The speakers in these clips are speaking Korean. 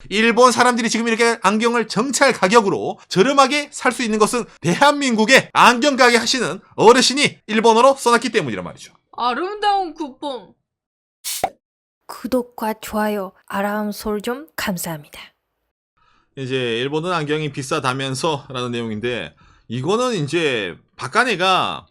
일본 사람들이 지금 이렇게 안경을 정찰 가격으로 저렴하게 살 수 있는 것은 대한민국에 안경 가게 하시는 어르신이 일본어로 써놨기 때문이란 말이죠. 아름다운 쿠폰. 구독과 좋아요, 알람 설정 감사합니다. 이제 일본은 안경이 비싸다면서 라는 내용인데, 이거는 이제 박간애가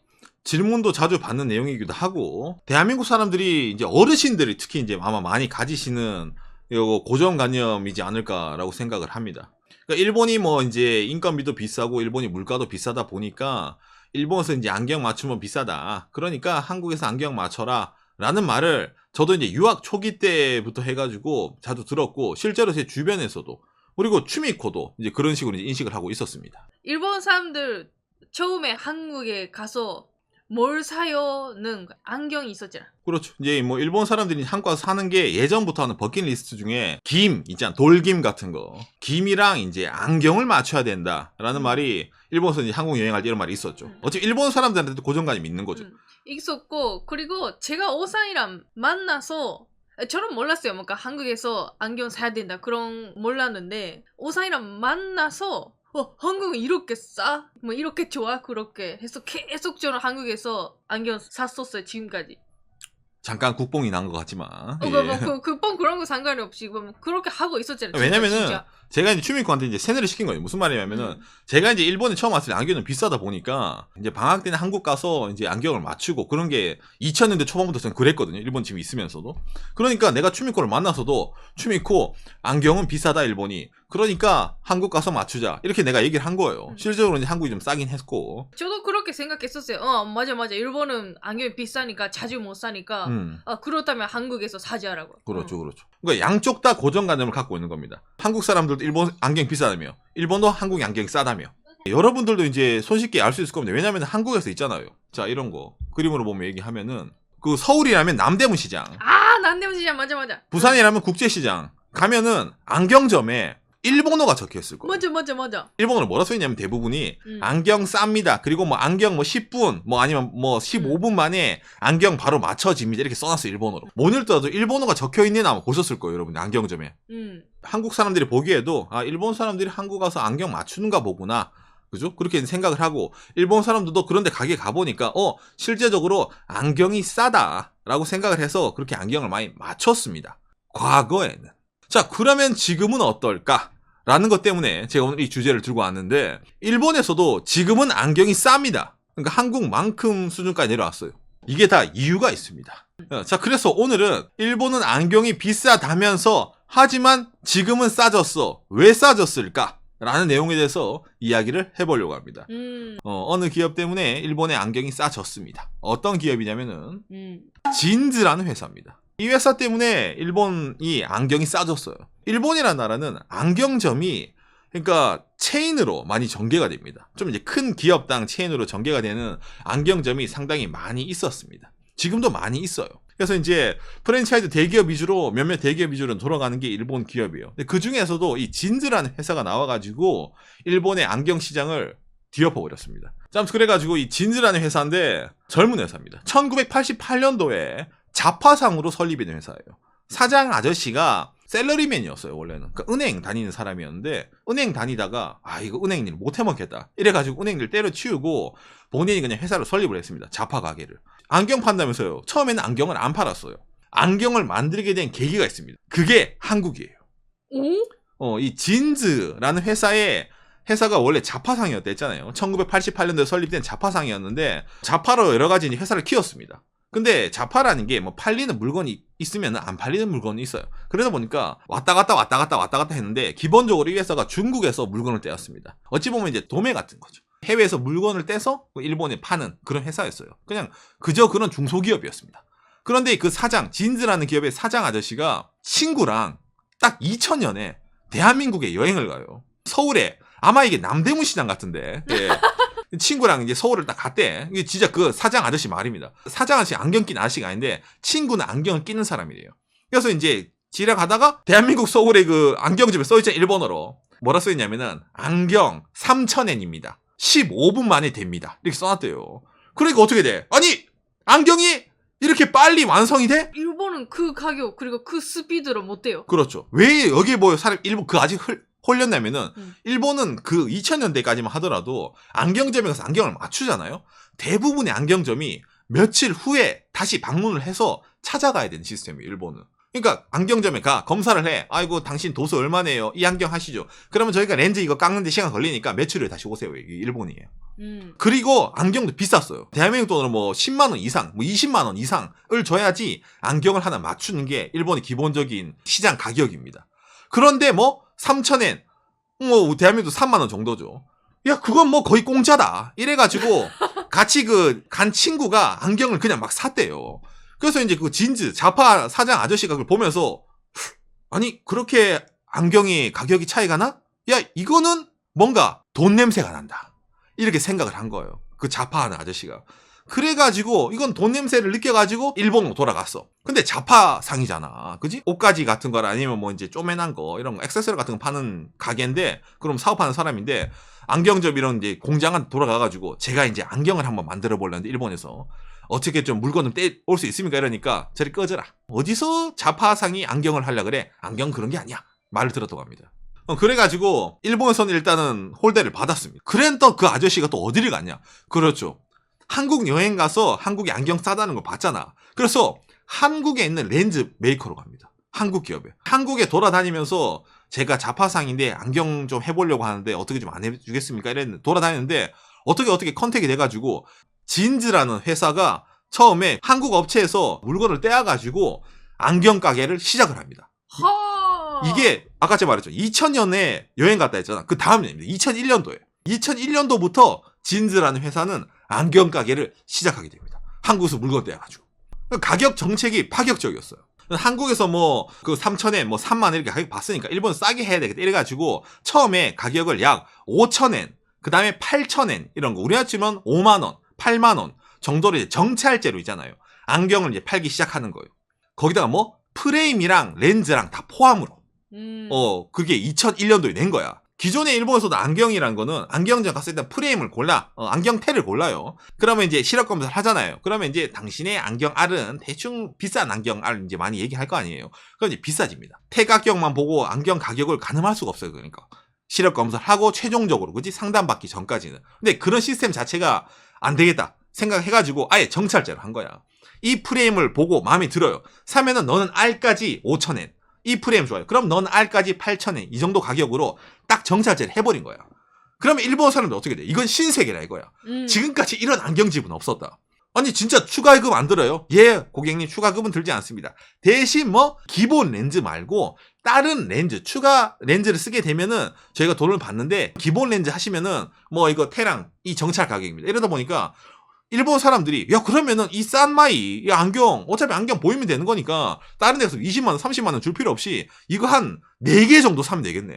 질문도 자주 받는 내용이기도 하고, 대한민국 사람들이 이제 어르신들이 특히 이제 아마 많이 가지시는 요 고정관념이지 않을까라고 생각을 합니다. 그러니까 일본이 뭐 이제 인건비도 비싸고 일본이 물가도 비싸다 보니까 일본에서 이제 안경 맞추면 비싸다. 그러니까 한국에서 안경 맞춰라 라는 말을 저도 이제 유학 초기 때부터 해가지고 자주 들었고, 실제로 제 주변에서도, 그리고 추미코도 이제 그런 식으로 이제 인식을 하고 있었습니다. 일본 사람들 처음에 한국에 가서 뭘 사요는 안경이 있었잖아. 그렇죠. 이제 뭐 일본 사람들이 한국 와서 사는 게 예전부터 하는 버킷리스트 중에 김 있잖아, 돌김 같은 거, 김이랑 이제 안경을 맞춰야 된다라는 말이 일본에서 이제 한국 여행할 때 이런 말이 있었죠. 어차피 일본 사람들한테도 고정관념이 있는 거죠. 있었고, 그리고 제가 오상이랑 만나서 저는 몰랐어요. 뭔가 한국에서 안경 사야 된다 그런 몰랐는데, 오상이랑 만나서 한국은 이렇게 싸? 뭐 이렇게 좋아? 그렇게 해서 계속 저는 한국에서 안경 샀었어요, 지금까지. 잠깐 국뽕이 난 것 같지만. 예. 뭐 그번 그런 거 상관이 없이 뭐 그렇게 하고 있었잖아요. 왜냐면은 진짜. 제가 이제 추미코한테 이제 세뇌를 시킨 거예요. 무슨 말이냐면은 제가 이제 일본에 처음 왔을 때 안경은 비싸다 보니까 이제 방학 때는 한국 가서 이제 안경을 맞추고 그런 게 2000년대 초반부터 저는 그랬거든요. 일본 지금 있으면서도. 그러니까 내가 추미코를 만나서도 추미코 안경은 비싸다 일본이. 그러니까 한국 가서 맞추자. 이렇게 내가 얘기를 한 거예요. 실제로 이제 한국이 좀 싸긴 했고. 저도 그렇게 생각했었어요. 맞아. 일본은 안경이 비싸니까 자주 못 사니까 그렇다면 한국에서 사자라고. 그렇죠. 그러니까 양쪽 다 고정관념을 갖고 있는 겁니다. 한국 사람들도 일본 안경 비싸다며, 일본도 한국 안경이 싸다며. 여러분들도 이제 손쉽게 알 수 있을 겁니다. 왜냐면 한국에서 있잖아요. 자, 이런 거 그림으로 보면 얘기하면은, 그 서울이라면 남대문 시장, 남대문 시장 맞아. 부산이라면 국제시장 가면은 안경점에 일본어가 적혀 있을 거예요. 맞아. 일본어로 뭐라 써있냐면 대부분이 안경 쌉니다. 그리고 뭐 안경 뭐 10분 뭐 아니면 뭐 15분 만에 안경 바로 맞춰집니다. 이렇게 써놨어요, 일본어로. 못 읽더라도 일본어가 적혀있는 아마 보셨을 거예요, 여러분. 안경점에. 한국 사람들이 보기에도 일본 사람들이 한국 가서 안경 맞추는가 보구나. 그죠? 그렇게 생각을 하고, 일본 사람들도 그런데 가게 가보니까 실제적으로 안경이 싸다라고 생각을 해서 그렇게 안경을 많이 맞췄습니다, 과거에는. 자, 그러면 지금은 어떨까? 라는 것 때문에 제가 오늘 이 주제를 들고 왔는데, 일본에서도 지금은 안경이 쌉니다. 그러니까 한국만큼 수준까지 내려왔어요. 이게 다 이유가 있습니다. 자, 그래서 오늘은 일본은 안경이 비싸다면서 하지만 지금은 싸졌어. 왜 싸졌을까? 라는 내용에 대해서 이야기를 해보려고 합니다. 어느 기업 때문에 일본의 안경이 싸졌습니다. 어떤 기업이냐면은 진즈라는 회사입니다. 이 회사 때문에 일본이 안경이 싸졌어요. 일본이라는 나라는 안경점이, 그러니까 체인으로 많이 전개가 됩니다. 좀 이제 큰 기업당 체인으로 전개가 되는 안경점이 상당히 많이 있었습니다. 지금도 많이 있어요. 그래서 이제 프랜차이즈 대기업 위주로, 몇몇 대기업 위주로 돌아가는 게 일본 기업이에요. 근데 그 중에서도 이 진즈라는 회사가 나와가지고 일본의 안경 시장을 뒤엎어버렸습니다. 참, 그래가지고 이 진즈라는 회사인데 젊은 회사입니다. 1988년도에 자파상으로 설립이 된 회사예요. 사장 아저씨가 셀러리맨이었어요, 원래는. 그러니까 은행 다니는 사람이었는데, 은행 다니다가 이거 은행 일 못 해먹겠다 이래가지고 은행 일 때려치우고 본인이 그냥 회사를 설립을 했습니다. 자파 가게를. 안경 판다면서요. 처음에는 안경을 안 팔았어요. 안경을 만들게 된 계기가 있습니다. 그게 한국이에요. 이 진즈라는 회사가 원래 자파상이었다 했잖아요. 1988년도에 설립된 자파상이었는데, 자파로 여러 가지 회사를 키웠습니다. 근데 자파라는 게 뭐 팔리는 물건이 있으면 안 팔리는 물건이 있어요. 그러다 보니까 왔다 갔다 했는데, 기본적으로 이 회사가 중국에서 물건을 떼었습니다. 어찌 보면 이제 도매 같은 거죠. 해외에서 물건을 떼서 일본에 파는 그런 회사였어요. 그냥 그저 그런 중소기업이었습니다. 그런데 그 사장, 진즈라는 기업의 사장 아저씨가 친구랑 딱 2000년에 대한민국에 여행을 가요. 서울에, 아마 이게 남대문 시장 같은데, 친구랑 이제 서울을 딱 갔대. 이게 진짜 그 사장 아저씨 말입니다. 사장 아저씨 안경 낀 아저씨가 아닌데, 친구는 안경을 끼는 사람이래요. 그래서 이제 지나가다가 대한민국 서울의 그 안경집에 써있잖아, 일본어로. 뭐라 써있냐면은 안경 3,000엔입니다. 15분 만에 됩니다. 이렇게 써놨대요. 그러니까 어떻게 돼? 아니, 안경이 이렇게 빨리 완성이 돼? 일본은 그 가격 그리고 그 스피드로 못 돼요. 그렇죠. 왜 여기에 뭐 사람 일본 그 아직 홀렸냐면은 음. 일본은 그 2000년대까지만 하더라도 안경점에 가서 안경을 맞추잖아요. 대부분의 안경점이 며칠 후에 다시 방문을 해서 찾아가야 되는 시스템이에요, 일본은. 그러니까 안경점에 가 검사를 해. 아이고 당신 도수 얼마네요. 이 안경 하시죠. 그러면 저희가 렌즈 이거 깎는데 시간 걸리니까 며칠 후에 다시 오세요. 이게 일본이에요. 그리고 안경도 비쌌어요. 대한민국 돈으로 뭐 10만 원 이상, 뭐 20만 원 이상을 줘야지 안경을 하나 맞추는 게 일본의 기본적인 시장 가격입니다. 그런데 뭐 3,000엔, 뭐 대한민국도 3만 원 정도죠. 야, 그건 뭐 거의 공짜다. 이래가지고 같이 간 친구가 안경을 그냥 막 샀대요. 그래서 이제 그 진즈 자파 사장 아저씨가 그걸 보면서 아니 그렇게 안경이 가격이 차이가 나? 야, 이거는 뭔가 돈 냄새가 난다. 이렇게 생각을 한 거예요. 그 자파하는 아저씨가. 그래가지고 이건 돈 냄새를 느껴가지고 일본으로 돌아갔어. 근데 자파상이잖아. 그지? 옷가지 같은 거나 아니면 뭐 이제 쪼매난 거 이런 거 액세서리 같은 거 파는 가게인데 그럼 사업하는 사람인데 안경점 이런 이제 공장한테 돌아가가지고 제가 이제 안경을 한번 만들어 보려는데 일본에서 어떻게 좀 물건을 떼올 수 있습니까? 이러니까 저리 꺼져라. 어디서 자파상이 안경을 하려 그래? 안경 그런 게 아니야. 말을 들었다고 합니다. 그래가지고 일본에서는 일단은 홀대를 받았습니다. 그랬던 그 아저씨가 또 어디를 갔냐? 그렇죠. 한국 여행 가서 한국에 안경 싸다는 걸 봤잖아. 그래서 한국에 있는 렌즈 메이커로 갑니다. 한국 기업에. 한국에 돌아다니면서 제가 자파상인데 안경 좀 해보려고 하는데 어떻게 좀 안 해주겠습니까? 이랬는데 돌아다니는데 어떻게 컨택이 돼가지고 진즈라는 회사가 처음에 한국 업체에서 물건을 떼어가지고 안경 가게를 시작을 합니다. 이게 아까 제가 말했죠. 2000년에 여행 갔다 했잖아. 그 다음 년입니다. 2001년도에. 2001년도부터 진즈라는 회사는 안경 가게를 시작하게 됩니다. 한국에서 물건 떼어가지고. 가격 정책이 파격적이었어요. 한국에서 뭐 그 3,000엔, 뭐 3만 원 이렇게 가격 봤으니까 일본 싸게 해야 되겠다 이래가지고 처음에 가격을 약 5,000엔, 그 다음에 8,000엔 이런 거 우리나라 치면 5만 원, 8만 원 정도로 이제 정찰제로 있잖아요. 안경을 이제 팔기 시작하는 거예요. 거기다가 뭐 프레임이랑 렌즈랑 다 포함으로. 그게 2001년도에 낸 거야. 기존에 일본에서도 안경이란 거는 안경점 갔을 때 프레임을 골라, 안경테를 골라요. 그러면 이제 시력 검사를 하잖아요. 그러면 이제 당신의 안경 알은 대충 비싼 안경 알 이제 많이 얘기할 거 아니에요. 그럼 이제 비싸집니다. 테 가격만 보고 안경 가격을 가늠할 수가 없어요. 그러니까. 시력 검사를 하고 최종적으로, 그지? 상담받기 전까지는. 근데 그런 시스템 자체가 안 되겠다 생각해가지고 아예 정찰제로 한 거야. 이 프레임을 보고 마음에 들어요. 사면은 너는 알까지 5,000엔. 이 프레임 좋아요. 그럼 넌 알까지 8,000엔. 이 정도 가격으로 딱 정찰제를 해버린 거야. 그러면 일본 사람들 어떻게 돼? 이건 신세계라 이거야. 지금까지 이런 안경집은 없었다. 아니 진짜 추가금 안 들어요? 예, 고객님 추가금은 들지 않습니다. 대신 뭐 기본 렌즈 말고 다른 렌즈, 추가 렌즈를 쓰게 되면은 저희가 돈을 받는데 기본 렌즈 하시면은 뭐 이거 테랑 이 정찰 가격입니다. 이러다 보니까 일본 사람들이 야 그러면은 이 싼 마이 이 안경 어차피 안경 보이면 되는 거니까 다른 데서 20만 원 30만 원 줄 필요 없이 이거 한 4개 정도 사면 되겠네.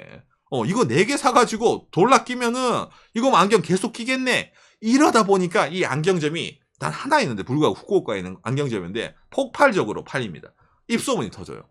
이거 4개 사가지고 돌라 끼면은 이거 안경 계속 끼겠네. 이러다 보니까 이 안경점이 단 하나 있는데 불구하고 후쿠오카에 있는 안경점인데 폭발적으로 팔립니다. 입소문이 터져요.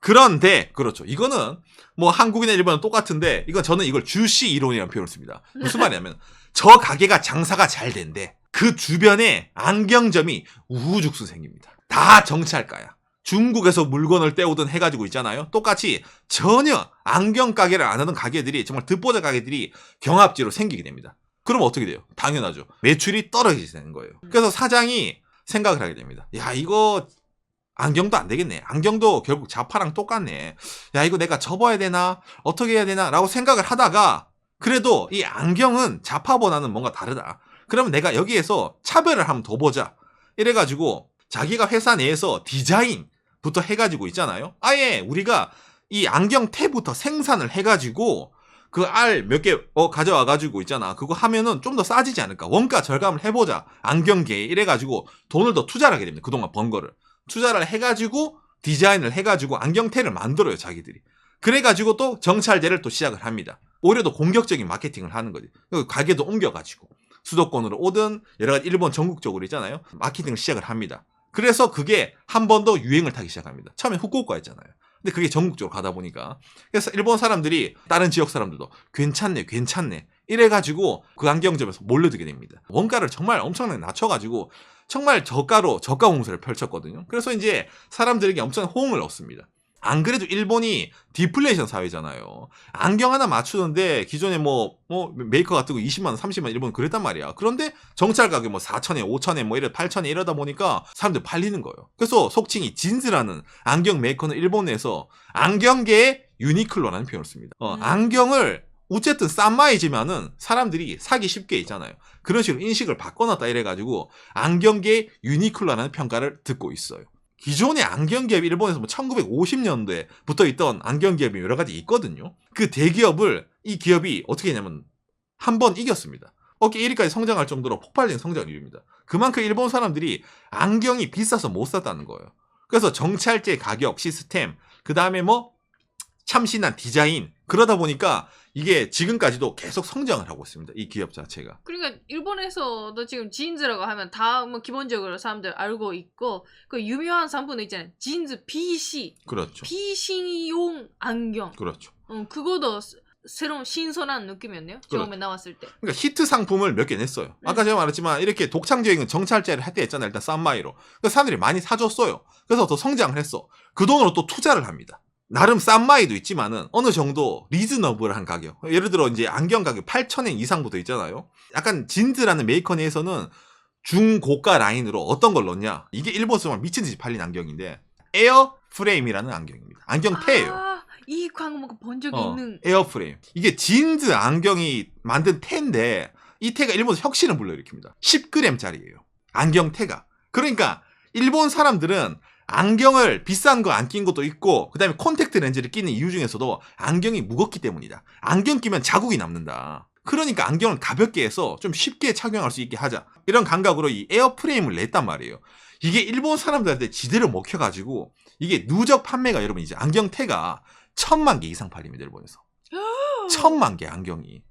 그런데 그렇죠. 이거는 뭐 한국이나 일본은 똑같은데 저는 이걸 주시 이론이라는 표현을 씁니다. 무슨 말이냐면 저 가게가 장사가 잘 된대. 그 주변에 안경점이 우후죽순 생깁니다. 다 정찰가야. 중국에서 물건을 떼오든 해가지고 있잖아요. 똑같이 전혀 안경 가게를 안 하던 가게들이 정말 듣보잡 가게들이 경합지로 생기게 됩니다. 그럼 어떻게 돼요? 당연하죠. 매출이 떨어지는 거예요. 그래서 사장이 생각을 하게 됩니다. 야 이거 안경도 안 되겠네. 안경도 결국 자파랑 똑같네. 야 이거 내가 접어야 되나? 어떻게 해야 되나? 라고 생각을 하다가 그래도 이 안경은 자파보다는 뭔가 다르다. 그러면 내가 여기에서 차별을 한번 더 보자. 이래가지고 자기가 회사 내에서 디자인부터 해가지고 있잖아요. 아예 우리가 이 안경 테부터 생산을 해가지고 그 알 몇 개 가져와가지고 있잖아. 그거 하면은 좀 더 싸지지 않을까. 원가 절감을 해보자. 안경계에 이래가지고 돈을 더 투자를 하게 됩니다. 그동안 번 거를. 투자를 해가지고 디자인을 해가지고 안경테를 만들어요. 자기들이. 그래가지고 또 정찰제를 또 시작을 합니다. 오히려 더 공격적인 마케팅을 하는 거지. 가게도 옮겨가지고. 수도권으로 오든 여러 가지 일본 전국적으로 있잖아요. 마케팅을 시작을 합니다. 그래서 그게 한 번 더 유행을 타기 시작합니다. 처음에 후쿠오카였잖아요. 근데 그게 전국적으로 가다 보니까 그래서 일본 사람들이 다른 지역 사람들도 괜찮네 이래가지고 그 안경점에서 몰려들게 됩니다. 원가를 정말 엄청나게 낮춰가지고 정말 저가 공세를 펼쳤거든요. 그래서 이제 사람들에게 엄청난 호응을 얻습니다. 안 그래도 일본이 디플레이션 사회잖아요. 안경 하나 맞추는데 기존에 뭐 메이커 같은 거 20만 원, 30만 원 일본 그랬단 말이야. 그런데 정찰 가격 뭐 4,000엔, 5,000엔 뭐 이래 8,000엔 이러다 보니까 사람들 팔리는 거예요. 그래서 속칭이 진즈라는 안경 메이커는 일본 내에서 안경계의 유니클로라는 표현을 씁니다. 안경을 어쨌든 싼 마이지만은 사람들이 사기 쉽게 있잖아요. 그런 식으로 인식을 바꿔놨다 이래가지고 안경계의 유니클로라는 평가를 듣고 있어요. 기존의 안경기업이 일본에서 뭐 1950년대에 붙어 있던 안경기업이 여러 가지 있거든요. 그 대기업을 이 기업이 어떻게 했냐면 한 번 이겼습니다. 어깨 1위까지 성장할 정도로 폭발적인 성장을 이룹니다. 그만큼 일본 사람들이 안경이 비싸서 못 샀다는 거예요. 그래서 정찰제 가격, 시스템, 그 다음에 뭐 참신한 디자인, 그러다 보니까 이게 지금까지도 계속 성장을 하고 있습니다. 이 기업 자체가. 그러니까 일본에서도 지금 진즈라고 하면 다 뭐 기본적으로 사람들 알고 있고 그 유명한 상품 있잖아요. 진즈 PC. 그렇죠. PC용 안경. 그렇죠. 그거도 새로운 신선한 느낌이었네요. 처음에 나왔을 때. 그러니까 히트 상품을 몇 개 냈어요. 아까 제가 말했지만 이렇게 독창적인 정찰제를 할 때 했잖아요. 일단 싼 마이로. 그래서 사람들이 많이 사줬어요. 그래서 더 성장을 했어. 그 돈으로 또 투자를 합니다. 나름 싼 마이도 있지만은 어느 정도 리즈너블한 가격. 예를 들어 이제 안경 가격 8,000엔 이상부터 있잖아요. 약간 진즈라는 메이커 내에서는 중고가 라인으로 어떤 걸 넣냐. 이게 일본에서 정말 미친 듯이 팔린 안경인데 에어 프레임이라는 안경입니다. 안경테예요. 이 광고 본 적이 있는. 에어 프레임. 이게 진즈 안경이 만든 테인데 이 테가 일본에서 혁신을 불러일으킵니다. 10g짜리예요. 안경테가. 그러니까 일본 사람들은 안경을 비싼 거 안 낀 것도 있고 그 다음에 콘택트 렌즈를 끼는 이유 중에서도 안경이 무겁기 때문이다. 안경 끼면 자국이 남는다. 그러니까 안경을 가볍게 해서 좀 쉽게 착용할 수 있게 하자. 이런 감각으로 이 에어프레임을 냈단 말이에요. 이게 일본 사람들한테 지대로 먹혀가지고 이게 누적 판매가 여러분 이제 안경테가 1000만 개 이상 팔립니다. 일본에서. 1000만 개 안경이.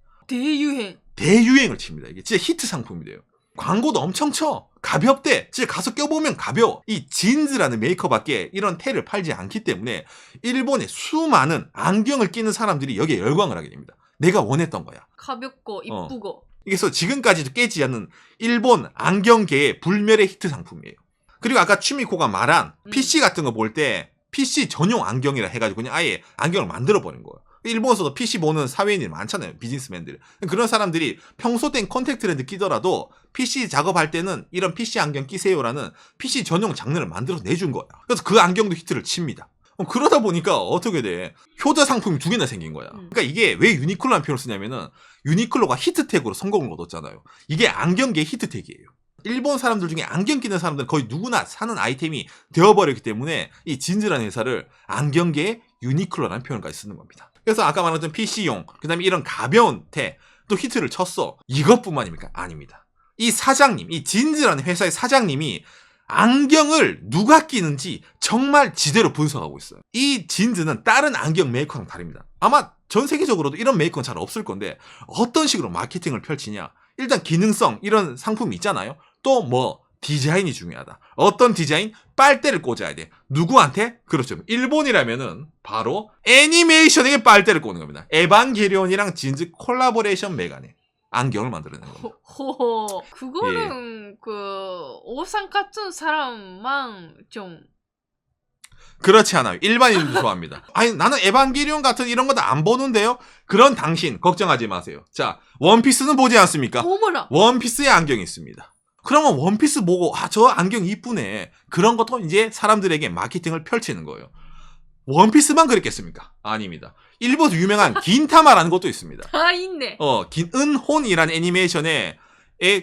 대유행을 칩니다. 이게 진짜 히트 상품이 돼요. 광고도 엄청 쳐. 가볍대. 진짜 가서 껴보면 가벼워. 이 진즈라는 메이커밖에 이런 테를 팔지 않기 때문에 일본의 수많은 안경을 끼는 사람들이 여기에 열광을 하게 됩니다. 내가 원했던 거야. 가볍고 이쁘고. 그래서 지금까지도 깨지 않는 일본 안경계의 불멸의 히트 상품이에요. 그리고 아까 추미코가 말한 PC 같은 거 볼 때 PC 전용 안경이라 해가지고 그냥 아예 안경을 만들어버린 거예요. 일본에서도 PC 보는 사회인이 많잖아요. 비즈니스맨들. 그런 사람들이 평소 땐 콘택트 렌즈 끼더라도 PC 작업할 때는 이런 PC 안경 끼세요라는 PC 전용 장르를 만들어서 내준 거야. 그래서 그 안경도 히트를 칩니다. 그러다 보니까 어떻게 돼? 효자 상품이 2개나 생긴 거야. 그러니까 이게 왜 유니클로라는 표현을 쓰냐면은 유니클로가 히트텍으로 성공을 얻었잖아요. 이게 안경계의 히트텍이에요. 일본 사람들 중에 안경 끼는 사람들은 거의 누구나 사는 아이템이 되어버렸기 때문에 이 진즈라는 회사를 안경계의 유니클로라는 표현까지 쓰는 겁니다. 그래서 아까 말했던 PC용, 그 다음에 이런 가벼운 테, 또 히트를 쳤어. 이것뿐만입니까? 아닙니다. 이 사장님, 이 진즈라는 회사의 사장님이 안경을 누가 끼는지 정말 지대로 분석하고 있어요. 이 진즈는 다른 안경 메이커랑 다릅니다. 아마 전 세계적으로도 이런 메이커는 잘 없을 건데 어떤 식으로 마케팅을 펼치냐. 일단 기능성, 이런 상품이 있잖아요. 또 뭐 디자인이 중요하다. 어떤 디자인? 빨대를 꽂아야 돼. 누구한테? 그렇죠. 일본이라면은 바로 애니메이션에게 빨대를 꽂는 겁니다. 에반게리온이랑 진즈 콜라보레이션 메가네. 안경을 만들어내는 겁니다. 그거는 그 오상 같은 사람만 좀 그렇지 않아요. 일반인도 좋아합니다. 아니 나는 에반게리온 같은 이런 거 다 안 보는데요. 그런 당신 걱정하지 마세요. 자, 원피스는 보지 않습니까? 어머나. 원피스의 안경이 있습니다. 그러면 원피스 보고 저 안경 이쁘네. 그런 것도 이제 사람들에게 마케팅을 펼치는 거예요. 원피스만 그랬겠습니까? 아닙니다. 일본에서 유명한 긴타마라는 것도 있습니다. 있네. 은혼이라는 애니메이션에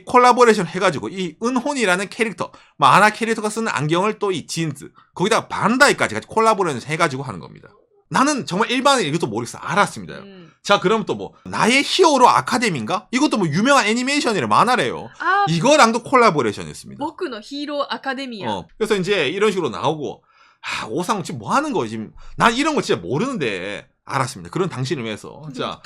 콜라보레이션 해가지고 이 은혼이라는 캐릭터, 만화 캐릭터가 쓰는 안경을 또 이 진즈, 거기다가 반다이까지 같이 콜라보레이션 해가지고 하는 겁니다. 나는 정말 일반인 이것도 모르겠어. 알았습니다. 자, 그럼 또 뭐 나의 히어로 아카데미인가? 이것도 뭐 유명한 애니메이션이래, 만화래요. 이거랑도 콜라보레이션 했습니다. 보쿠노 히로 아카데미야. 그래서 이제 이런 식으로 나오고 오상 지금 뭐 하는 거야 지금? 난 이런 거 진짜 모르는데. 알았습니다. 그런 당신을 위해서. 자,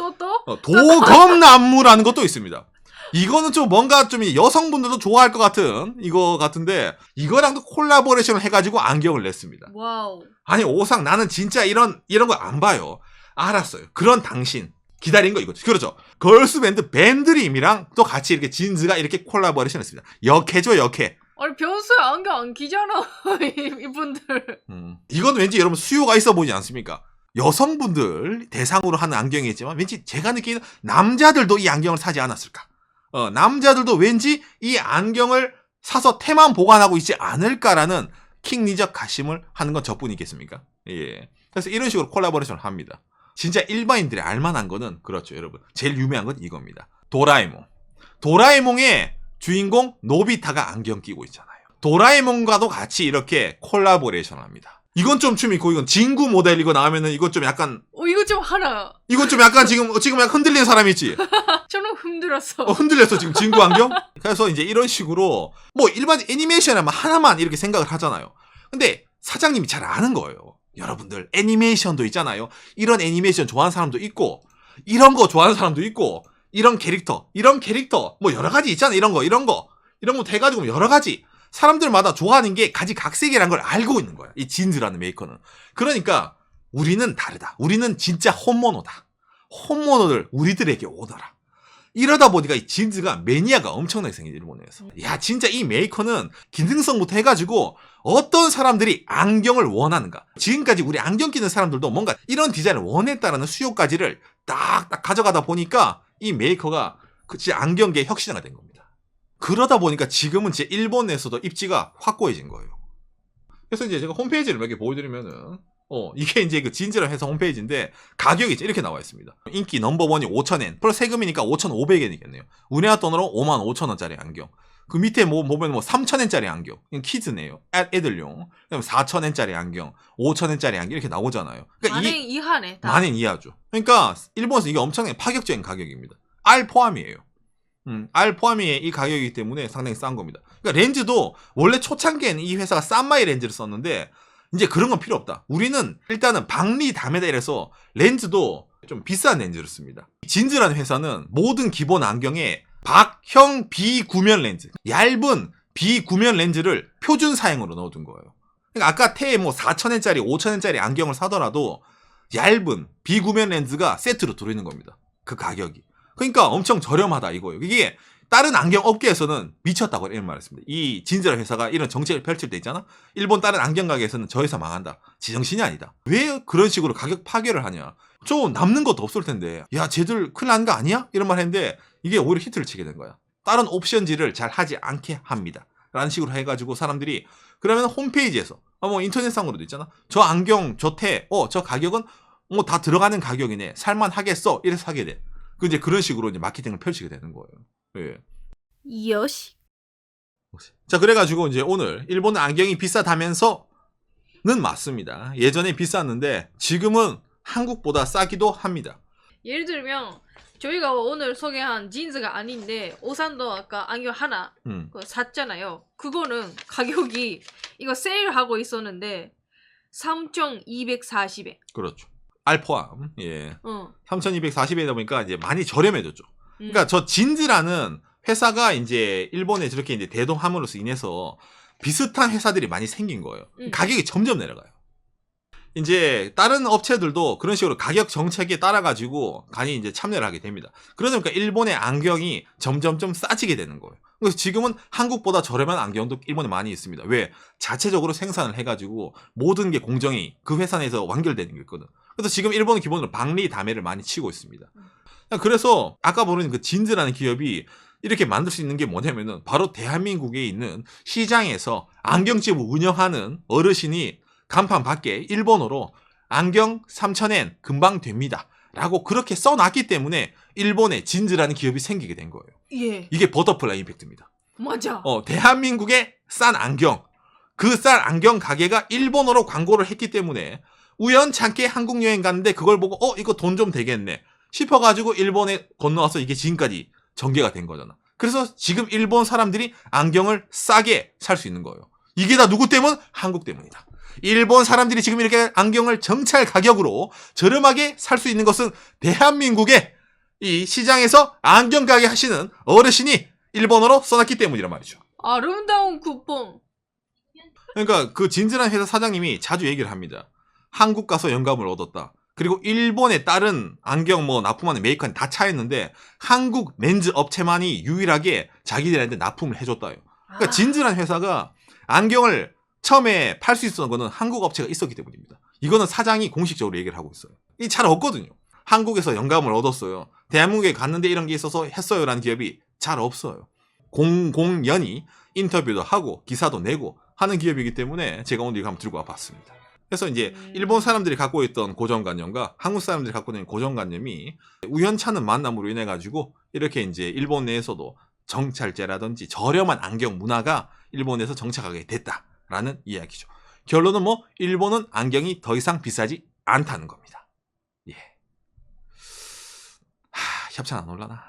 도검나무라는 것도 있습니다. 이거는 좀 뭔가 좀 여성분들도 좋아할 것 같은 이거 같은데 이거랑도 콜라보레이션을 해가지고 안경을 냈습니다. 와우. 아니 오상 나는 진짜 이런 거 안 봐요. 알았어요. 그런 당신 기다린 거 이거죠. 그렇죠. 걸스 밴드 밴드림이랑 또 같이 이렇게 진즈가 이렇게 콜라보레이션 했습니다. 역해죠, 역해. 아니 변수에 안경 안 끼잖아 이분들. 이건 왠지 여러분 수요가 있어 보이지 않습니까? 여성분들 대상으로 하는 안경이겠지만 왠지 제가 느끼는 남자들도 이 안경을 사지 않았을까? 남자들도 왠지 이 안경을 사서 테만 보관하고 있지 않을까라는 킹리적 가심을 하는 건 저뿐이겠습니까? 예. 그래서 이런 식으로 콜라보레이션을 합니다. 진짜 일반인들이 알만한 거는 그렇죠, 여러분. 제일 유명한 건 이겁니다. 도라에몽. 도라에몽의 주인공 노비타가 안경 끼고 있잖아요. 도라에몽과도 같이 이렇게 콜라보레이션을 합니다. 이건 좀 춤이 있고 이건 진구 모델 이거 나오면은 이건 좀 약간 이거 좀 하라. 이건 좀 약간 지금 약간 흔들리는 사람이 있지. 저는 흔들었어. 흔들렸어 지금 진구 안경. 그래서 이제 이런 식으로 뭐 일반 애니메이션이면 하나만 이렇게 생각을 하잖아요. 근데 사장님이 잘 아는 거예요. 여러분들 애니메이션도 있잖아요. 이런 애니메이션 좋아하는 사람도 있고 이런 거 좋아하는 사람도 있고 이런 캐릭터 뭐 여러 가지 있잖아요. 이런 거 돼가지고 여러 가지 사람들마다 좋아하는 게 가지각색이라는 걸 알고 있는 거야. 이 진즈라는 메이커는. 그러니까 우리는 다르다. 우리는 진짜 홈모노다. 홈모노들 우리들에게 오너라. 이러다 보니까 이 진즈가 매니아가 엄청나게 생긴 일본에서. 야 진짜 이 메이커는 기능성부터 해가지고 어떤 사람들이 안경을 원하는가. 지금까지 우리 안경 끼는 사람들도 뭔가 이런 디자인을 원했다라는 수요까지를 딱 가져가다 보니까 이 메이커가 진짜 안경계의 혁신자가 된 겁니다. 그러다 보니까 지금은 제 일본 내에서도 입지가 확고해진 거예요. 그래서 이제 제가 홈페이지를 몇 개 보여드리면은 이게 이제 그 진즈라는 회사 홈페이지인데 가격이 이렇게 나와 있습니다. 인기 넘버원이 5,000엔 플러스 세금이니까 5,500엔이겠네요. 우리나라 돈으로 55,000원짜리 안경. 그 밑에 보면 3,000엔짜리 안경. 이건 키즈네요. 애들용. 그다음에 4,000엔짜리 안경, 5,000엔짜리 안경 이렇게 나오잖아요. 그러니까 만엔 이하네. 다. 만엔 이하죠. 그러니까 일본에서 이게 엄청나게 파격적인 가격입니다. 알 포함이에요. 알 포함이 이 가격이기 때문에 상당히 싼 겁니다. 그러니까 렌즈도 원래 초창기에는 이 회사가 싼마이 렌즈를 썼는데 이제 그런 건 필요 없다. 우리는 일단은 박리 다메다 이래서 렌즈도 좀 비싼 렌즈를 씁니다. 진즈라는 회사는 모든 기본 안경에 박형 비구면 렌즈, 얇은 비구면 렌즈를 표준 사양으로 넣어둔 거예요. 그러니까 아까 태에 4,000엔짜리, 5,000엔짜리 안경을 사더라도 얇은 비구면 렌즈가 세트로 들어있는 겁니다. 그 가격이. 그러니까 엄청 저렴하다 이거예요. 이게 다른 안경 업계에서는 미쳤다고 이런 말을 했습니다. 이 진즈라 회사가 이런 정책을 펼칠 때 있잖아. 일본 다른 안경 가게에서는 저 회사 망한다. 지정신이 아니다. 왜 그런 식으로 가격 파괴를 하냐. 저 남는 것도 없을 텐데 야 쟤들 큰일 난 거 아니야? 이런 말 했는데 이게 오히려 히트를 치게 된 거야. 다른 옵션지를 잘 하지 않게 합니다. 라는 식으로 해가지고 사람들이 그러면 홈페이지에서 인터넷상으로도 있잖아. 저 안경 저 가격은 다 들어가는 가격이네. 살만하겠어. 이래서 사게 돼. 이제 그런 식으로 이제 마케팅을 펼치게 되는 거예요. 예. 요시. 자, 그래가지고 이제 오늘 일본 안경이 비싸다면서는 맞습니다. 예전에 비쌌는데 지금은 한국보다 싸기도 합니다. 예를 들면 저희가 오늘 소개한 진즈가 아닌데 오산도 아까 안경 하나 그거 샀잖아요. 그거는 가격이 이거 세일하고 있었는데 3,240엔. 그렇죠. 알 포함. 예. 3,240엔이다 보니까 이제 많이 저렴해졌죠. 그러니까 저 진즈라는 회사가 이제 일본에 저렇게 이제 대동함으로써 인해서 비슷한 회사들이 많이 생긴 거예요. 가격이 점점 내려가요. 이제 다른 업체들도 그런 식으로 가격 정책에 따라 가지고 간이 이제 참여를 하게 됩니다. 그러다 보니까 일본의 안경이 점점 좀 싸지게 되는 거예요. 그래서 지금은 한국보다 저렴한 안경도 일본에 많이 있습니다. 왜? 자체적으로 생산을 해가지고 모든 게 공정이 그 회사 내에서 완결되는 게 있거든. 그래서 지금 일본은 기본으로 박리 다매를 많이 치고 있습니다. 그래서 아까 보는 그 진즈라는 기업이 이렇게 만들 수 있는 게 뭐냐면은 바로 대한민국에 있는 시장에서 안경집을 운영하는 어르신이 간판 밖에 일본어로 안경 3,000엔 금방 됩니다. 라고 그렇게 써놨기 때문에 일본에 진즈라는 기업이 생기게 된 거예요. 예. 이게 버터플라이 임팩트입니다. 맞아. 대한민국의 싼 안경. 그 싼 안경 가게가 일본어로 광고를 했기 때문에 우연찮게 한국 여행 갔는데 그걸 보고 이거 돈 좀 되겠네 싶어가지고 일본에 건너와서 이게 지금까지 전개가 된 거잖아. 그래서 지금 일본 사람들이 안경을 싸게 살 수 있는 거예요. 이게 다 누구 때문? 한국 때문이다. 일본 사람들이 지금 이렇게 안경을 정찰 가격으로 저렴하게 살 수 있는 것은 대한민국의 이 시장에서 안경 가게 하시는 어르신이 일본어로 써놨기 때문이란 말이죠. 아름다운 쿠폰. 그러니까 그 진즈란 회사 사장님이 자주 얘기를 합니다. 한국 가서 영감을 얻었다. 그리고 일본의 다른 안경 뭐 납품하는 메이커는 다 차였는데 한국 렌즈 업체만이 유일하게 자기들한테 납품을 해줬다요. 그러니까 진즈라는 회사가 안경을 처음에 팔 수 있었던 거는 한국 업체가 있었기 때문입니다. 이거는 사장이 공식적으로 얘기를 하고 있어요. 이 잘 없거든요. 한국에서 영감을 얻었어요. 대한민국에 갔는데 이런 게 있어서 했어요라는 기업이 잘 없어요. 공공연히 인터뷰도 하고 기사도 내고 하는 기업이기 때문에 제가 오늘 이거 한번 들고 와봤습니다. 그래서 이제 일본 사람들이 갖고 있던 고정관념과 한국 사람들이 갖고 있는 고정관념이 우연찮은 만남으로 인해 가지고 이렇게 이제 일본 내에서도 정찰제라든지 저렴한 안경 문화가 일본에서 정착하게 됐다라는 이야기죠. 결론은 뭐 일본은 안경이 더 이상 비싸지 않다는 겁니다. 예. 협찬 안 올라나?